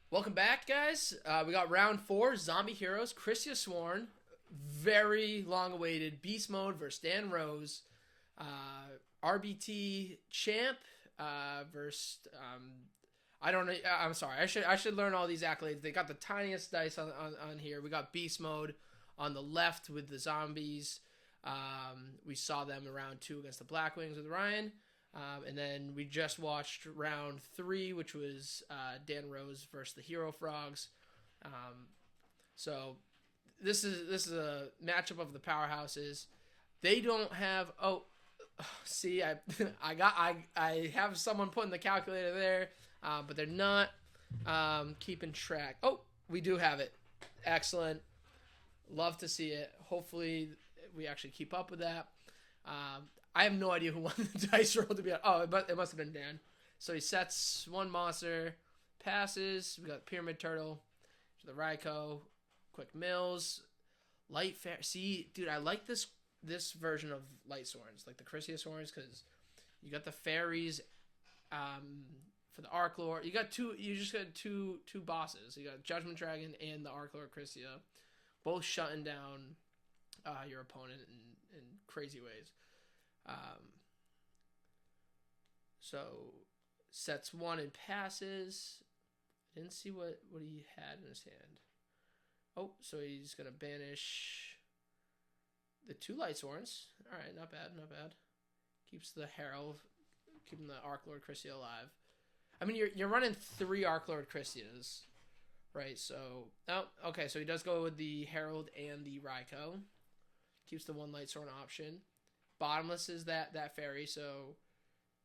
Welcome back, guys. We got round four, Zombie Heroes, Kristya-Sworn. Very long-awaited Beast Mode versus Dan Rose. RBT Champ versus I don't know. I'm sorry. I should learn all these accolades. They got the tiniest dice on here. We got Beast Mode on the left with the zombies. We saw them in round two against the Blackwings with Ryan. And then we just watched round three, which was Dan Rose versus the Hero Frogs. So this is a matchup of the powerhouses. They don't have see I have someone putting the calculator there, but they're not keeping track. Oh, we do have it. Excellent. Love to see it. Hopefully we actually keep up with that. I have no idea who won the dice roll to be on. Oh, it must have been Dan. So he sets one monster, passes. We got Pyramid Turtle, the Raikou, Quick Mills, Light Fair. See, dude, I like this version of Light Sworns, like the Kristya-Sworns, because you got the fairies for the Arc Lord. You just got two bosses. You got Judgment Dragon and the Arc Lord Kristya, both shutting down your opponent in crazy ways. So sets one and passes. Didn't see what he had in his hand. Oh, so he's gonna banish the two Light Sworns. All right, not bad, not bad. Keeps the Herald, keeping the Arc Lord Kristya alive. I mean, you're running three Arc Lord Kristyas, right? So okay, so he does go with the Herald and the Raikou. Keeps the one Light Sword option. Bottomless is that fairy, so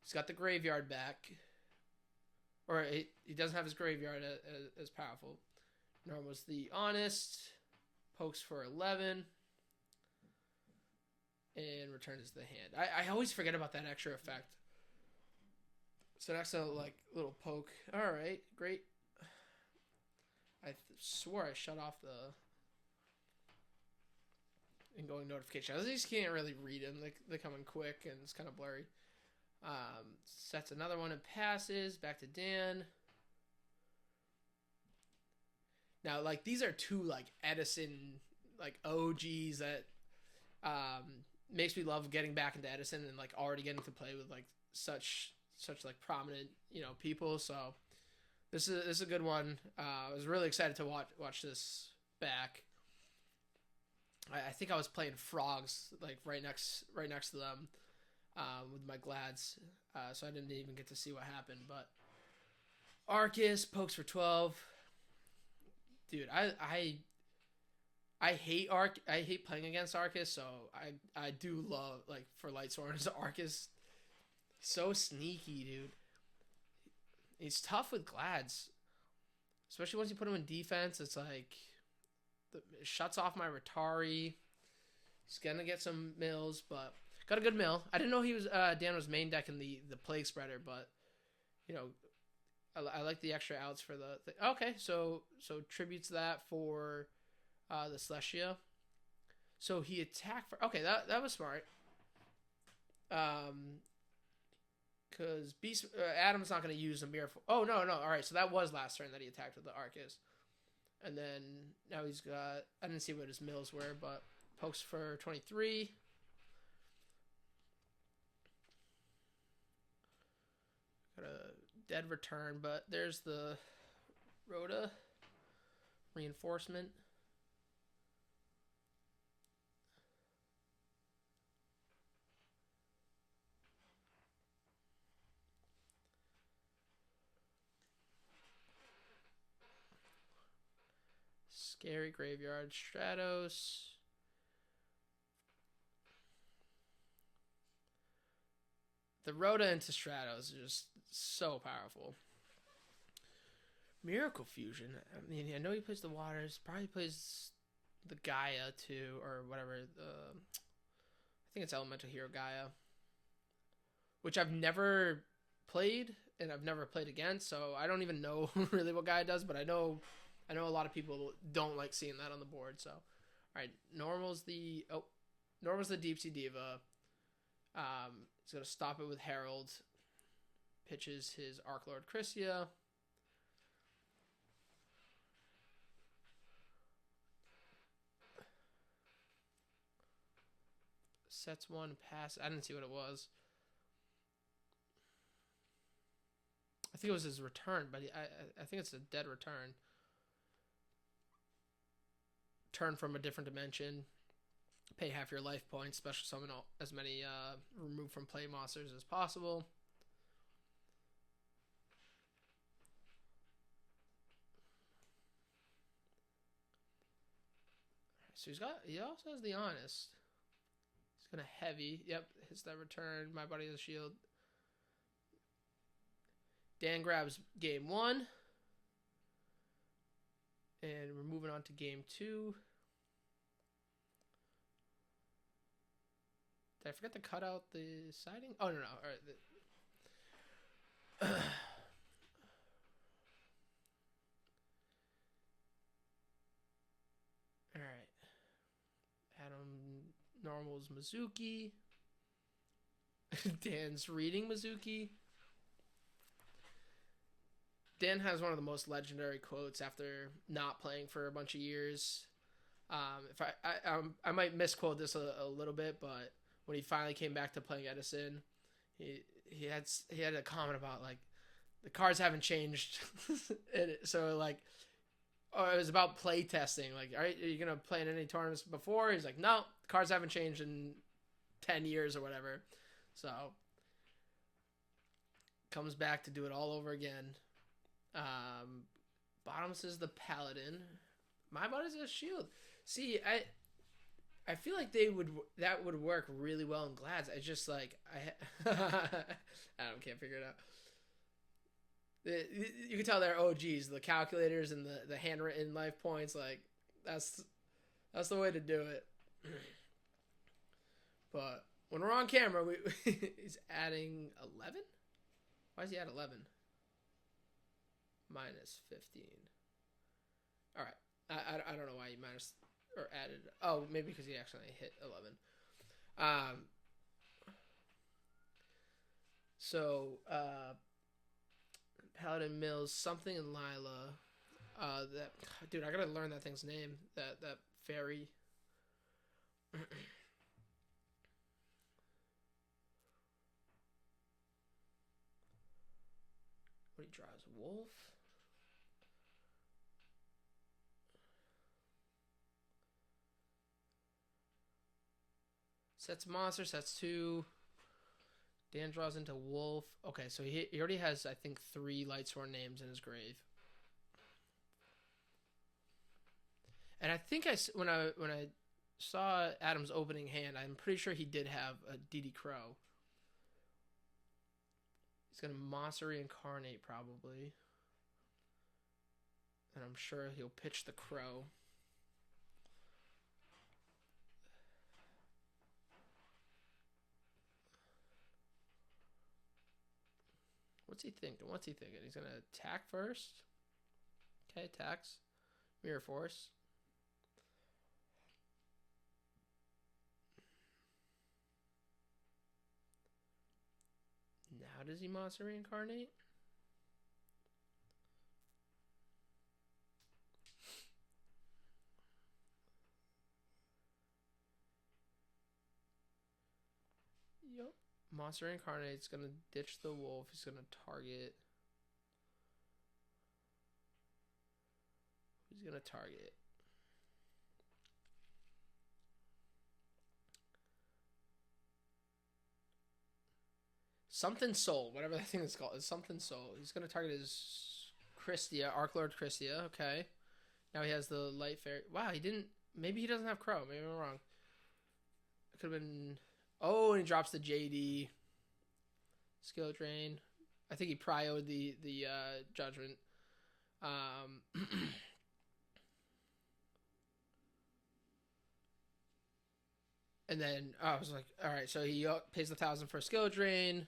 he's got the graveyard back. Or he doesn't have his graveyard as powerful. Normal's the Honest. Pokes for 11. And returns the hand. I always forget about that extra effect. So that's a little poke. Alright, great. I swore I shut off the ingoing notification. I just can't really read them. They come in quick and it's kind of blurry. Sets another one and passes. Back to Dan. Now, these are two, Edison, OGs that makes me love getting back into Edison and, already getting to play with, such prominent, people. So, this is a good one. I was really excited to watch this back. I think I was playing frogs right next to them with my Glads, so I didn't even get to see what happened. But Arcus pokes for 12. Dude, I hate I hate playing against Arcus, so I do love for Light Swords Arcus. So sneaky, dude. He's tough with Glads, especially once you put him in defense. It's it shuts off my Ratari. He's gonna get some mills, but got a good mill. I didn't know he was Dan was main deck in the Plague Spreader, but I like the extra outs for the thing. Okay, so tributes that for the Celestia. So he attacked for that was smart. Because Beast Adam's not going to use the mirror. Oh no! All right, so that was last turn that he attacked with the Arcus. And then now he's got. I didn't see what his mills were, but pokes for 23. Got a dead return, but there's the Rhoda reinforcement. Scary Graveyard Stratos. The Rhoda into Stratos is just so powerful. Miracle Fusion. I mean, I know he plays the Waters. Probably plays the Gaia too, or whatever. I think it's Elemental Hero Gaia, which I've never played and I've never played against, so I don't even know really what Gaia does. But I know a lot of people don't like seeing that on the board. So, all right, normal's the Deep Sea Diva. He's gonna stop it with Herald. Pitches his Arc Lord Kristya. Sets one, pass. I didn't see what it was. I think it was his return, but I think it's a dead return. Turn from a different dimension. Pay half your life points. Special summon as many removed from play monsters as possible. So he also has the Honest. He's gonna heavy. Yep, hits that return. My body has a shield. Dan grabs game 1. And we're moving on to game 2. Did I forget to cut out the siding? Oh, no. All right. All right. Adam Normal's Mizuki. Dan's reading Mizuki. Dan has one of the most legendary quotes after not playing for a bunch of years. If I might misquote this a little bit, but when he finally came back to playing Edison, he had a comment about like the cards haven't changed, so like, it was about play testing. Like, are you gonna play in any tournaments before? He's like, no, the cards haven't changed in 10 years or whatever. So comes back to do it all over again. Bottoms is the Paladin. My body's a shield. See, I feel like that would work really well in Glads. I just like can't figure it out. You can tell they're OGs. The calculators and the handwritten life points, like that's the way to do it. But when we're on camera, he's adding 11. Why does he add 11? Minus 15. All right. I don't know why he minus or added. Oh, maybe because he actually hit 11. So Paladin Mills, something in Lila. That dude, I gotta learn that thing's name. That fairy. What he draws, wolf. Sets monster, sets 2. Dan draws into wolf. Okay, so he already has, I think, 3 Lightsworn names in his grave. And I think when I saw Adam's opening hand, I'm pretty sure he did have a DD Crow. He's gonna monster reincarnate probably, and I'm sure he'll pitch the Crow. What's he thinking? He's gonna attack first. Okay, attacks. Mirror Force. Now does he monster reincarnate? Yep. Monster reincarnate's gonna ditch the wolf. He's gonna target. He's gonna target. Something Soul, whatever that thing is called. It's something Soul. He's gonna target his Kristya, Archlord Kristya. Okay. Now he has the Light Fairy. Wow, he didn't. Maybe he doesn't have Crow. Maybe I'm wrong. It could have been. Oh, and he drops the JD. Skill drain. I think he prioed the Judgment. And then I was like, all right, so he pays the 1,000 for a skill drain.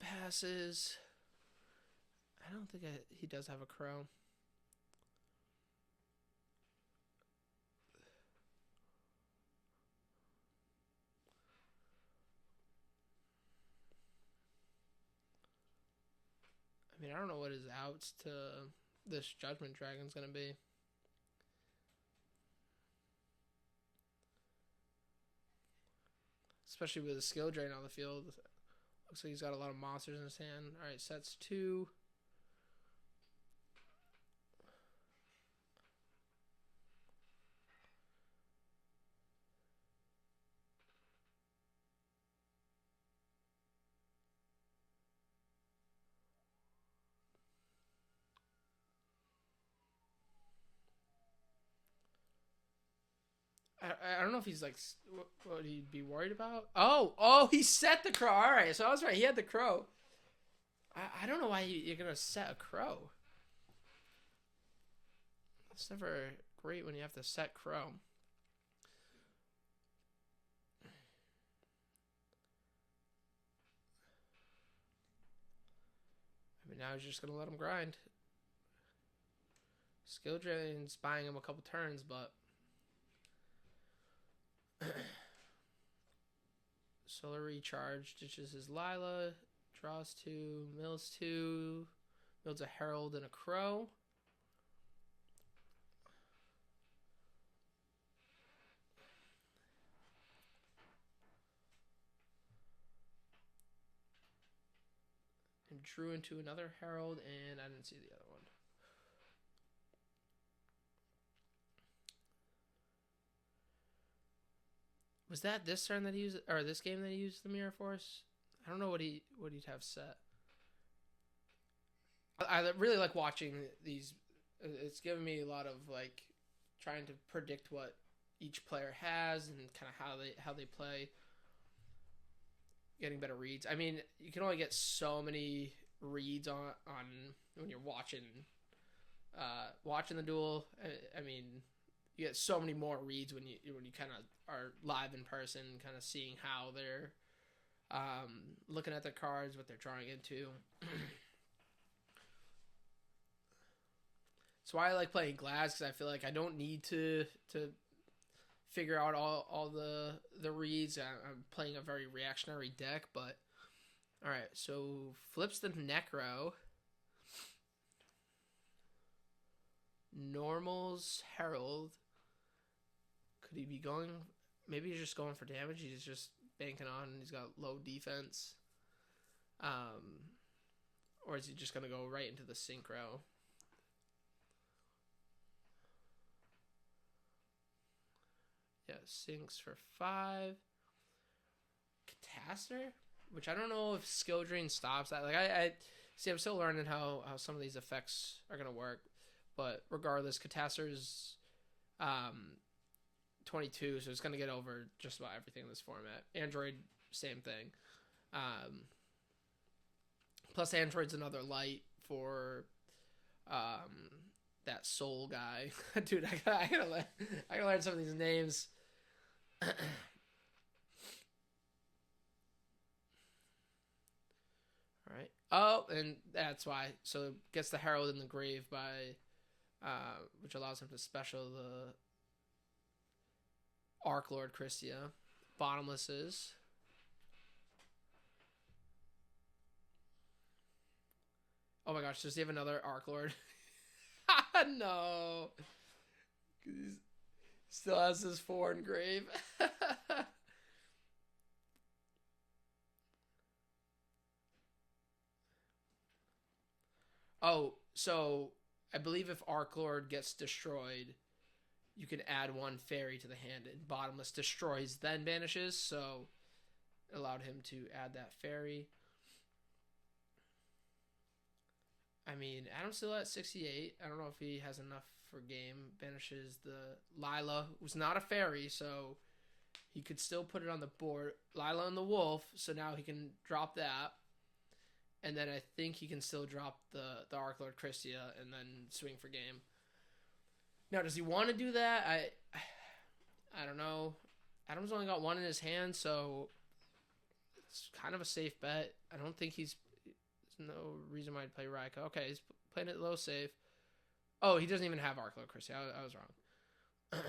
Passes. I don't think he does have a Crow. I mean, I don't know what his outs to this Judgment Dragon's going to be. especially with a skill drain on the field. Looks like he's got a lot of monsters in his hand. All right, sets 2. I don't know if he's like, what he'd be worried about. Oh, he set the crow. All right, so I was right. He had the crow. I don't know why you're gonna set a crow. It's never great when you have to set crow. I mean, now he's just gonna let him grind. Skill drain's buying him a couple turns, but Solar Recharge ditches his Lila, draws 2, mills 2, builds a Herald and a Crow. And drew into another Herald, and I didn't see the other one. Was that this turn that he used, or this game that he used the Mirror Force? I don't know what he'd have set. I really like watching these. It's giving me a lot of like trying to predict what each player has and kind of how they play. Getting better reads. I mean, you can only get so many reads on when you're watching the duel. I mean, you get so many more reads when you kind of are live in person, kind of seeing how they're looking at their cards, what they're drawing into. That's why I like playing Glass, because I feel like I don't need to figure out all the reads. I'm playing a very reactionary deck, but all right. So flips the Necro. Normals Herald. Could he be going? Maybe he's just going for damage. He's just banking on. He's got low defense. Or is he just gonna go right into the Synchro? Yeah, sinks for 5. Catastor, which I don't know if skill drain stops that. Like I see, I'm still learning how some of these effects are gonna work. But regardless, Catastor is 22, so it's gonna get over just about everything in this format. Android, same thing. Plus, Android's another light for that Soul guy. Dude, I gotta learn some of these names. All right. Oh, and that's why. So gets the Herald in the grave by, which allows him to special the Arc Lord Kristya. Bottomlesses. Oh my gosh, does he have another Arc Lord? No. He still has his 4 in grave. Oh, so I believe if Arc Lord gets destroyed, you can add 1 fairy to the hand, and Bottomless destroys, then banishes, so it allowed him to add that fairy. I mean, Adam's still at 68. I don't know if he has enough for game. Banishes the Lila, who's not a fairy, so he could still put it on the board. Lila and the Wolf, so now he can drop that. And then I think he can still drop the Arc Lord Kristya and then swing for game. Now, does he want to do that? I don't know. Adam's only got 1 in his hand, so it's kind of a safe bet. I don't think there's no reason why I'd play Raika. Okay, he's playing it low safe. Oh, he doesn't even have Arc Lord Kristya. I was wrong.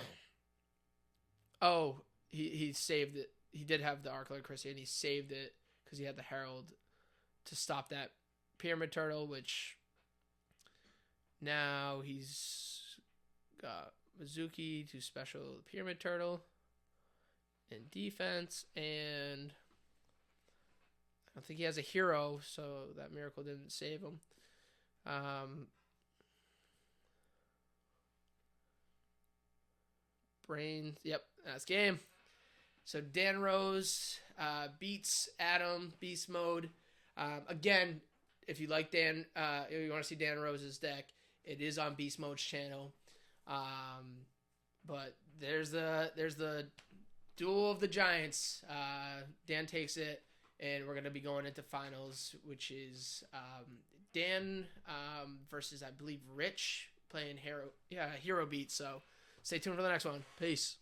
Oh, he saved it. He did have the Arc Lord Kristya, and he saved it because he had the Herald to stop that Pyramid Turtle, which now he's got Mizuki to special the Pyramid Turtle. in defense, and I don't think he has a hero, so that miracle didn't save him. Brain, yep, that's game. So Dan Rose beats Adam Beast Mode. Again, if you like if you want to see Dan Rose's deck, it is on Beast Mode's channel. But there's the duel of the giants. Dan takes it, and we're gonna be going into finals, which is Dan versus I believe Rich playing HeroV. So stay tuned for the next one. Peace.